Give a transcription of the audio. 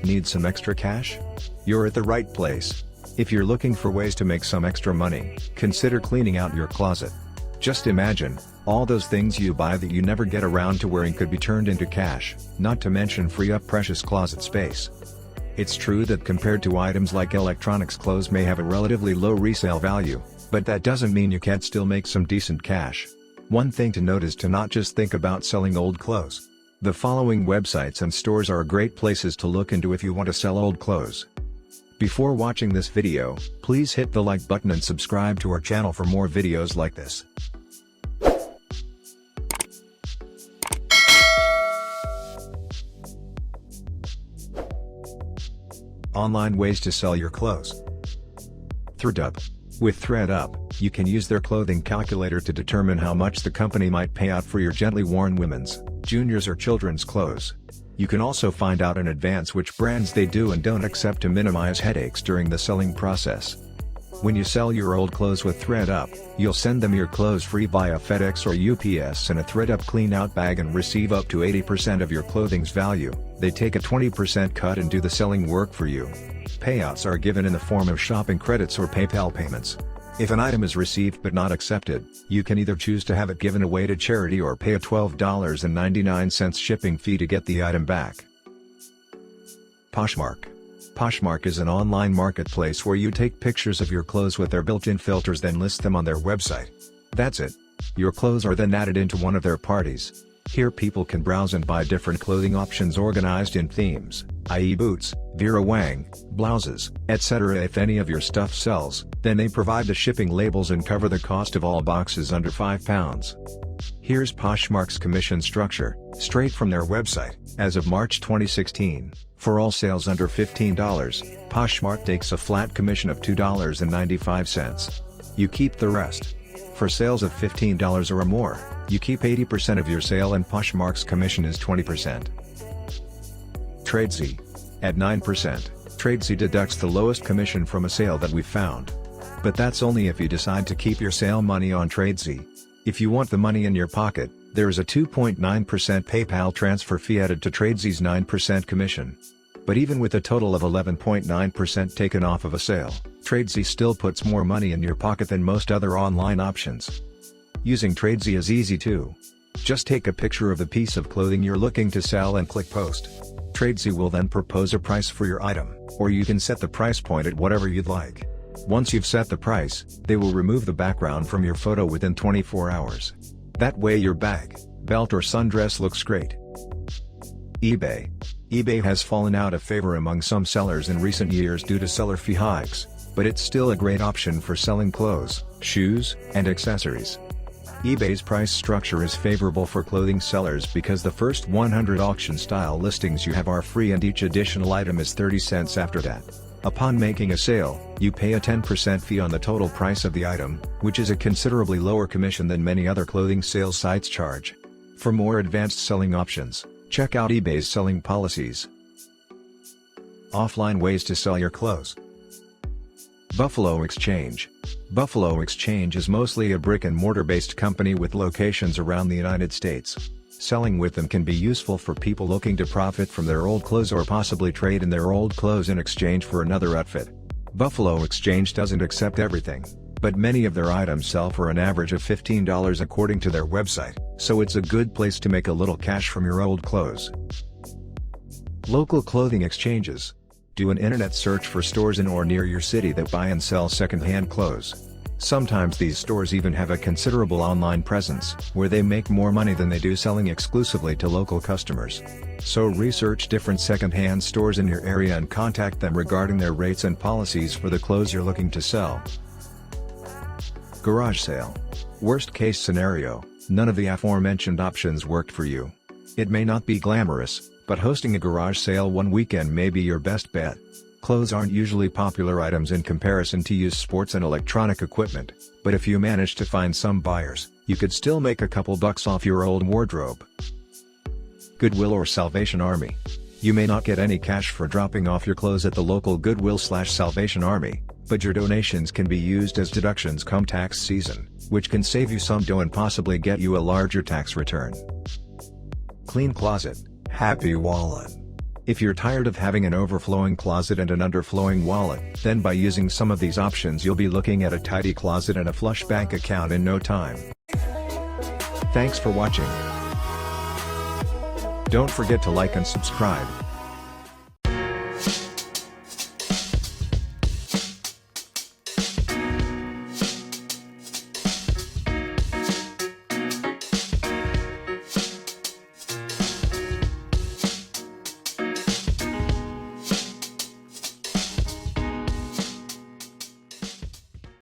Need some extra cash? You're at the right place. If you're looking for ways to make some extra money, consider cleaning out your closet. Just imagine, all those things you buy that you never get around to wearing could be turned into cash, not to mention free up precious closet space. It's true that compared to items like electronics, clothes may have a relatively low resale value, but that doesn't mean you can't still make some decent cash. One thing to note is to not just think about selling old clothes. The following websites and stores are great places to look into if you want to sell old clothes. Before watching this video, please hit the like button and subscribe to our channel for more videos like this. Online ways to sell your clothes. Thredup. With Thredup, you can use their clothing calculator to determine how much the company might pay out for your gently worn women's, juniors or children's clothes. You can also find out in advance which brands they do and don't accept to minimize headaches during the selling process. When you sell your old clothes with Thredup, you'll send them your clothes free via FedEx or UPS in a Thredup clean-out bag and receive up to 80% of your clothing's value. They take a 20% cut and do the selling work for you. Payouts are given in the form of shopping credits or PayPal payments. If an item is received but not accepted, you can either choose to have it given away to charity or pay a $12.99 shipping fee to get the item back. Poshmark. Poshmark is an online marketplace where you take pictures of your clothes with their built-in filters, then list them on their website. That's it. Your clothes are then added into one of their parties. Here people can browse and buy different clothing options organized in themes, i.e. boots, Vera Wang, blouses, etc. If any of your stuff sells, then they provide the shipping labels and cover the cost of all boxes under £5. Here's Poshmark's commission structure, straight from their website. As of March 2016, for all sales under $15, Poshmark takes a flat commission of $2.95. You keep the rest. For sales of $15 or more, you keep 80% of your sale and Poshmark's commission is 20%. Tradesy. At 9%, Tradesy deducts the lowest commission from a sale that we've found. But that's only if you decide to keep your sale money on Tradesy. If you want the money in your pocket, there is a 2.9% PayPal transfer fee added to Tradesy's 9% commission. But even with a total of 11.9% taken off of a sale, Tradesy still puts more money in your pocket than most other online options. Using Tradesy is easy too. Just take a picture of the piece of clothing you're looking to sell and click post. Tradesy will then propose a price for your item, or you can set the price point at whatever you'd like. Once you've set the price, they will remove the background from your photo within 24 hours. That way your bag, belt or sundress looks great. eBay. eBay has fallen out of favor among some sellers in recent years due to seller fee hikes, but it's still a great option for selling clothes, shoes, and accessories. eBay's price structure is favorable for clothing sellers because the first 100 auction-style listings you have are free and each additional item is 30 cents after that. Upon making a sale, you pay a 10% fee on the total price of the item, which is a considerably lower commission than many other clothing sales sites charge. For more advanced selling options, check out eBay's selling policies. Offline ways to sell your clothes. Buffalo Exchange. Buffalo Exchange is mostly a brick-and-mortar based company with locations around the United States. Selling with them can be useful for people looking to profit from their old clothes or possibly trade in their old clothes in exchange for another outfit. Buffalo Exchange doesn't accept everything, but many of their items sell for an average of $15 according to their website, so it's a good place to make a little cash from your old clothes. Local clothing exchanges. Do an internet search for stores in or near your city that buy and sell second-hand clothes. Sometimes these stores even have a considerable online presence, where they make more money than they do selling exclusively to local customers. So research different second-hand stores in your area and contact them regarding their rates and policies for the clothes you're looking to sell. Garage sale. Worst case scenario, none of the aforementioned options worked for you. It may not be glamorous, but hosting a garage sale one weekend may be your best bet. Clothes aren't usually popular items in comparison to used sports and electronic equipment, but if you manage to find some buyers, you could still make a couple bucks off your old wardrobe. Goodwill or Salvation Army. You may not get any cash for dropping off your clothes at the local Goodwill/Salvation Army, but your donations can be used as deductions come tax season, which can save you some dough and possibly get you a larger tax return. Clean closet. Happy Wallet. If you're tired of having an overflowing closet and an underflowing wallet, then by using some of these options you'll be looking at a tidy closet and a flush bank account in no time. Thanks for watching. Don't forget to like and subscribe.